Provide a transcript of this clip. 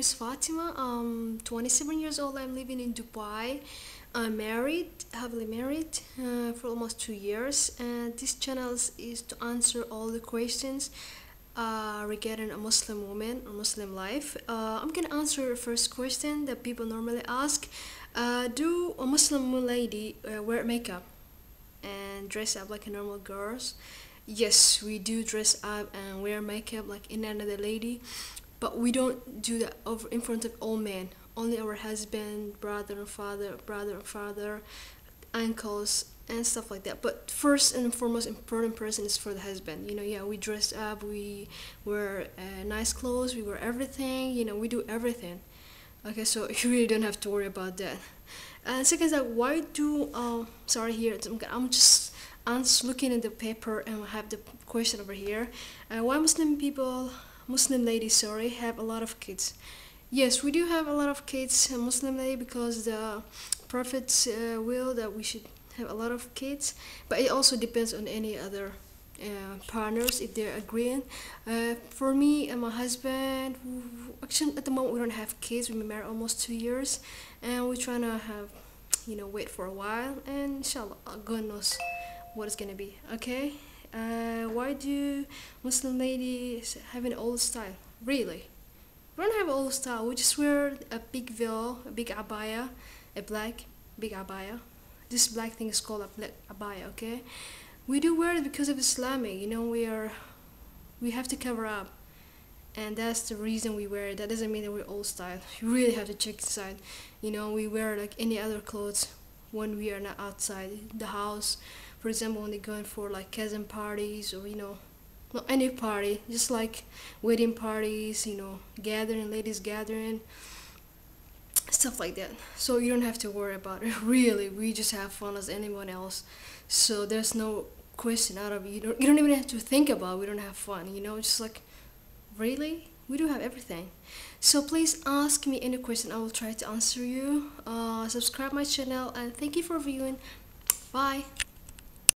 is Fatima. I'm 27 years old. I'm living in Dubai. I'm married, happily married for almost 2 years. And this channel is to answer all the questions regarding a Muslim woman or Muslim life. I'm gonna answer the first question that people normally ask. Do a Muslim lady wear makeup and dress up like a normal girls? Yes, we do dress up and wear makeup like any other lady, but we don't do that over in front of all men. Only our husband, brother and father, uncles, and stuff like that. But first and foremost, important person is for the husband. Yeah, we dress up, we wear nice clothes, we wear everything. We do everything. Okay, so you really don't have to worry about that. And second is that why do sorry here I'm just looking at the paper and I have the question over here. Why Muslim ladies, sorry, have a lot of kids? Yes, we do have a lot of kids, Muslim lady, because the Prophet's will that we should have a lot of kids. But it also depends on any other partners if they're agreeing. For me and my husband, actually at the moment we don't have kids. We've been married almost 2 years, and we're trying to have, wait for a while, and inshallah, God knows what it's gonna be. Okay. Why do Muslim ladies have an old style? Really? We don't have an old style. We just wear a big veil, a big abaya, a black big abaya. This black thing is called a black abaya. Okay. We do wear it because of Islamic. We have to cover up, and that's the reason we wear it. That doesn't mean that we're old style. You really have to check inside. We wear like any other clothes when we are not outside the house. For example, when they're going for like cousin parties, or not any party, just like wedding parties, gathering, ladies gathering, stuff like that. So you don't have to worry about it. Really, we just have fun as anyone else. So there's no question out of it. You don't even have to think about it. We don't have fun. Just like, really, we do have everything. So please ask me any question. I will try to answer you. Subscribe my channel, and thank you for viewing. Bye.